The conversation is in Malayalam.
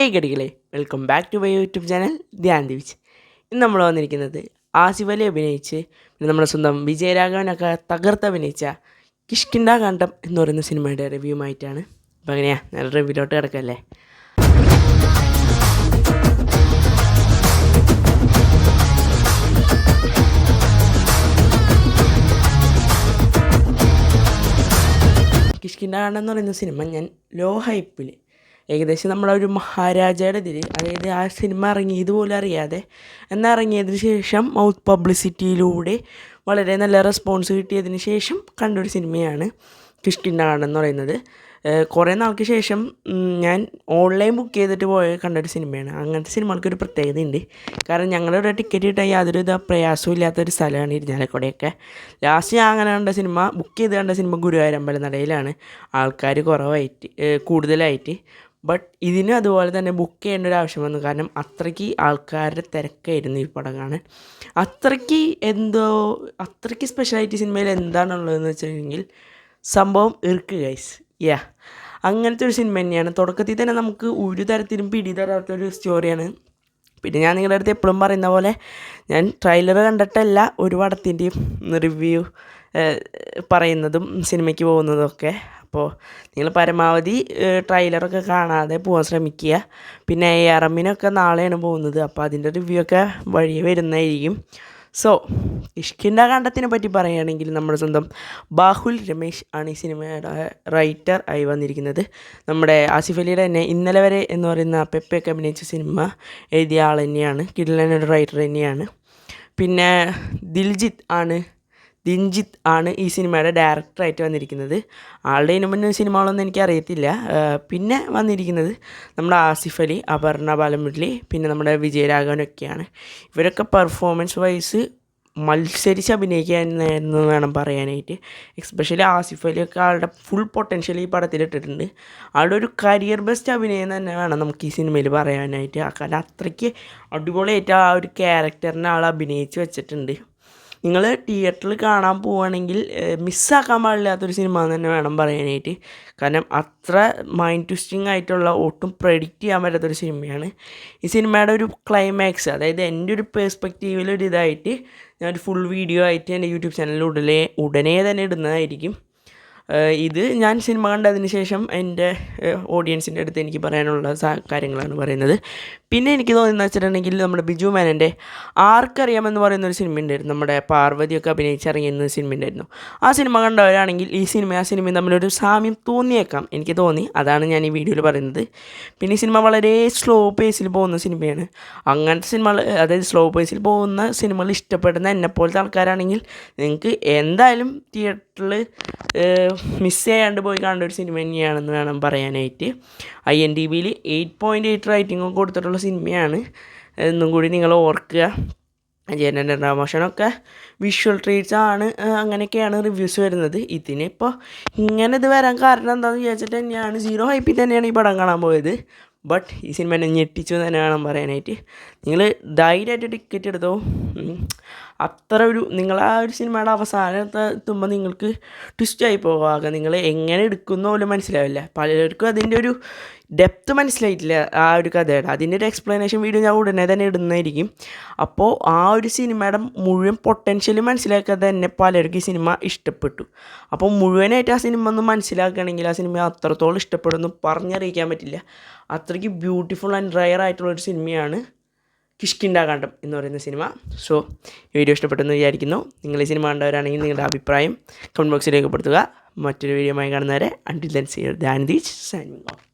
കടികളെ welcome back to my YouTube channel Dhyan Divich. ഇന്ന് നമ്മൾ വന്നിരിക്കുന്നത് ആസിഫ് അലി അഭിനയിച്ച് നമ്മുടെ സ്വന്തം വിജയരാഘവനൊക്കെ അഭിനയിച്ച കിഷ്കിന്ധാകാന്ഡം എന്ന് പറയുന്ന സിനിമയുടെ റിവ്യൂമായിട്ടാണ്. അപ്പോൾ അങ്ങനെയാണ് നല്ല റിവ്യൂലോട്ട് കിടക്കല്ലേ. കിഷ്കിന്ധാകാന്ഡം എന്ന് പറയുന്ന സിനിമ ഞാൻ ലോ ഹൈപ്പിൽ ഏകദേശം നമ്മളൊരു മഹാരാജയുടെ ഇതിൽ, അതായത് ആ സിനിമ ഇറങ്ങിയതുപോലും അറിയാതെ എന്നാൽ ഇറങ്ങിയതിന് ശേഷം മൗത്ത് പബ്ലിസിറ്റിയിലൂടെ വളരെ നല്ല റെസ്പോൺസ് കിട്ടിയതിന് ശേഷം കണ്ടൊരു സിനിമയാണ് കിഷ്കിന്ധാകാന്ഡം എന്ന് പറയുന്നത്. കുറേ നാൾക്ക് ശേഷം ഞാൻ ഓൺലൈൻ ബുക്ക് ചെയ്തിട്ട് കണ്ടൊരു സിനിമയാണ്. അങ്ങനത്തെ സിനിമകൾക്കൊരു പ്രത്യേകതയുണ്ട്. കാരണം ഞങ്ങളുടെ ടിക്കറ്റ് കിട്ടാൻ യാതൊരു പ്രയാസവും ഇല്ലാത്തൊരു സ്ഥലമാണ് ഇരിഞ്ഞാലക്കുടയൊക്കെ. ലാസ്റ്റ് ഞാൻ അങ്ങനെ കണ്ട സിനിമ, ബുക്ക് ചെയ്ത് കണ്ട സിനിമ ഗുരുവായൂരമ്പലനടയിലാണ്, ആൾക്കാർ കൂടുതലായിട്ട്. ബട്ട് ഇതിനും അതുപോലെ തന്നെ ബുക്ക് ചെയ്യേണ്ട ഒരു ആവശ്യം വന്നു. കാരണം അത്രയ്ക്ക് ആൾക്കാരുടെ തിരക്കായിരുന്നു ഈ പടം കാണാൻ. അത്രയ്ക്ക് സ്പെഷ്യലായിട്ട് സിനിമയിൽ എന്താണുള്ളതെന്ന് വെച്ചിട്ടുണ്ടെങ്കിൽ സംഭവം ഗൈസ്. അങ്ങനത്തെ ഒരു സിനിമ തന്നെയാണ്. തുടക്കത്തിൽ തന്നെ നമുക്ക് ഒരു തരത്തിലും പിടി തരാത്തൊരു സ്റ്റോറിയാണ്. പിന്നെ ഞാൻ നിങ്ങളുടെ അടുത്ത് എപ്പോഴും പറയുന്ന പോലെ ഞാൻ ട്രെയിലർ കണ്ടിട്ടല്ല ഒരു പടത്തിൻ്റെയും റിവ്യൂ പറയുന്നതും സിനിമയ്ക്ക് പോകുന്നതൊക്കെ. അപ്പോൾ നിങ്ങൾ പരമാവധി ട്രെയിലറൊക്കെ കാണാതെ പോകാൻ ശ്രമിക്കുക. പിന്നെ ARMനൊക്കെ നാളെയാണ് പോകുന്നത്. അപ്പോൾ അതിൻ്റെ റിവ്യൂ ഒക്കെ വഴിയെ വരുന്നതായിരിക്കും. സോ കിഷ്കിന്ധാകാന്ഡത്തിനെ പറ്റി പറയുകയാണെങ്കിൽ നമ്മുടെ സ്വന്തം ബാഹുൽ രമേശ് ആണ് ഈ സിനിമയുടെ റൈറ്റർ ആയി വന്നിരിക്കുന്നത്. നമ്മുടെ ആസിഫ് അലിയുടെ തന്നെ ഇന്നലെ വരെ എന്ന് പറയുന്ന പെപ്പയൊക്കെ അഭിനയിച്ച സിനിമ എഴുതിയ ആൾ തന്നെയാണ്. കിടിലനൊരു റൈറ്റർ തന്നെയാണ്. പിന്നെ ദിൻജിത്ത് ആണ് ഈ സിനിമയുടെ ഡയറക്ടറായിട്ട് വന്നിരിക്കുന്നത്. ആളുടെ ഇതിനു മുന്നേ സിനിമകളൊന്നും എനിക്കറിയത്തില്ല. പിന്നെ വന്നിരിക്കുന്നത് നമ്മുടെ ആസിഫ് അലി, അപർണ ബാലമുരളി, പിന്നെ നമ്മുടെ വിജയരാഘവനൊക്കെയാണ്. ഇവരൊക്കെ പെർഫോമൻസ് വൈസ് മത്സരിച്ച് അഭിനയിക്കാമെന്ന് വേണം പറയാനായിട്ട്. എസ്പെഷ്യലി ആസിഫ് അലിയൊക്കെ ആളുടെ ഫുൾ പൊട്ടൻഷ്യൽ ഈ പടത്തിലിട്ടിട്ടുണ്ട്. ആളുടെ ഒരു കരിയർ ബെസ്റ്റ് അഭിനയം തന്നെ വേണം നമുക്ക് ഈ സിനിമയിൽ പറയാനായിട്ട്. കാരണം അത്രയ്ക്ക് അടിപൊളിയായിട്ട് ആ ഒരു ക്യാരക്ടറിനെ ആൾ അഭിനയിച്ച് വെച്ചിട്ടുണ്ട്. നിങ്ങൾ തിയേറ്ററിൽ കാണാൻ പോവുകയാണെങ്കിൽ മിസ്സാക്കാൻ പാടില്ലാത്തൊരു സിനിമ എന്ന് തന്നെ വേണം പറയാനായിട്ട്. കാരണം അത്ര മൈൻഡ് ട്വിസ്റ്റിംഗ് ആയിട്ടുള്ള, ഒട്ടും പ്രെഡിക്റ്റ് ചെയ്യാൻ പറ്റാത്തൊരു സിനിമയാണ് ഈ സിനിമയുടെ ഒരു ക്ലൈമാക്സ്. അതായത് എൻ്റെ ഒരു പേഴ്സ്പെക്റ്റീവിൽ ഒരു ഇതായിട്ട് ഞാനൊരു ഫുൾ വീഡിയോ ആയിട്ട് എൻ്റെ യൂട്യൂബ് ചാനലിൽ ഉടനെ തന്നെ ഇടുന്നതായിരിക്കും. ഇത് ഞാൻ സിനിമ കണ്ടതിന് ശേഷം എൻ്റെ ഓഡിയൻസിൻ്റെ അടുത്ത് എനിക്ക് പറയാനുള്ള കാര്യങ്ങളാണ് പറയുന്നത്. പിന്നെ എനിക്ക് തോന്നുന്നത് വെച്ചിട്ടുണ്ടെങ്കിൽ നമ്മുടെ ബിജു മേനൻ്റെ ആർക്കറിയാമെന്ന് പറയുന്നൊരു സിനിമ ഉണ്ടായിരുന്നു. നമ്മുടെ പാർവതിയൊക്കെ അഭിനയിച്ചിറങ്ങിയിരുന്ന സിനിമ ഉണ്ടായിരുന്നു. ആ സിനിമ കണ്ടവരാണെങ്കിൽ ഈ സിനിമയും ആ സിനിമയും തമ്മിലൊരു സാമ്യം തോന്നിയേക്കാം, എനിക്ക് തോന്നി. അതാണ് ഞാൻ ഈ വീഡിയോയിൽ പറയുന്നത്. പിന്നെ ഈ സിനിമ വളരെ സ്ലോ പേസിൽ പോകുന്ന സിനിമയാണ്. അങ്ങനത്തെ സിനിമകൾ, അതായത് സ്ലോ പേസിൽ പോകുന്ന സിനിമകൾ ഇഷ്ടപ്പെടുന്ന എന്നെപ്പോലത്തെ ആൾക്കാരാണെങ്കിൽ നിങ്ങൾക്ക് എന്തായാലും തിയേറ്ററിൽ മിസ് ചെയ്യാണ്ട് പോയി കാണേണ്ട ഒരു സിനിമ തന്നെയാണെന്ന് വേണം പറയാനായിട്ട്. IMDbയിൽ 8.8 റേറ്റിംഗ് കൊടുത്തിട്ടുള്ള സിനിമയാണ്. എന്നും കൂടി നിങ്ങൾ ഓർക്കുക. ജനറൽ പ്രമോഷനൊക്കെ വിഷ്വൽ ട്രീറ്റ്സ് ആണ്, അങ്ങനെയൊക്കെയാണ് റിവ്യൂസ് വരുന്നത്. ഇതിനിപ്പോൾ ഇങ്ങനെ ഇത് വരാൻ കാരണം എന്താണെന്ന് വിചാരിച്ചിട്ട് തന്നെയാണ്, 0 ഹൈപ്പിൽ തന്നെയാണ് ഈ പടം കാണാൻ പോയത്. ബട്ട് ഈ സിനിമ എന്നെ ഞെട്ടിച്ചു തന്നെ വേണം പറയാനായിട്ട്. നിങ്ങൾ ധൈര്യമായിട്ട് ടിക്കറ്റ് എടുത്തോ. നിങ്ങൾ ആ ഒരു സിനിമയുടെ അവസാനത്തെ എത്തുമ്പോൾ നിങ്ങൾക്ക് ട്വിസ്റ്റായി പോകാം. നിങ്ങൾ എങ്ങനെ എടുക്കുന്ന പോലും മനസ്സിലാവില്ല. പലർക്കും അതിൻ്റെ ഒരു ഡെപ്ത് മനസ്സിലായിട്ടില്ല ആ ഒരു കഥയുടെ. അതിൻ്റെ ഒരു എക്സ്പ്ലനേഷൻ വീഡിയോ ഞാൻ ഉടനെ തന്നെ ഇടുന്നതായിരിക്കും. അപ്പോൾ ആ ഒരു സിനിമയുടെ മുഴുവൻ പൊട്ടൻഷ്യൽ മനസ്സിലാക്കാതെ തന്നെ പലർക്കും ഈ സിനിമ ഇഷ്ടപ്പെട്ടു. അപ്പോൾ മുഴുവനായിട്ട് ആ സിനിമ ഒന്ന് മനസ്സിലാക്കുകയാണെങ്കിൽ ആ സിനിമ അത്രത്തോളം ഇഷ്ടപ്പെടുമെന്ന് പറഞ്ഞറിയിക്കാൻ പറ്റില്ല. അത്രയ്ക്ക് ബ്യൂട്ടിഫുൾ ആൻഡ് റയർ ആയിട്ടുള്ളൊരു സിനിമയാണ് കിഷ്കിന്ധാകാന്ഡം എന്ന് പറയുന്ന സിനിമ. സോ ഈ വീഡിയോ ഇഷ്ടപ്പെട്ടെന്ന് വിചാരിക്കുന്നു. നിങ്ങൾ ഈ സിനിമ കണ്ടവരാണെങ്കിൽ നിങ്ങളുടെ അഭിപ്രായം കമൻറ്റ് ബോക്സിൽ രേഖപ്പെടുത്തുക. മറ്റൊരു വീഡിയോയുമായി കാണുന്നവരെ until then see you, Dhyan Divich signing of.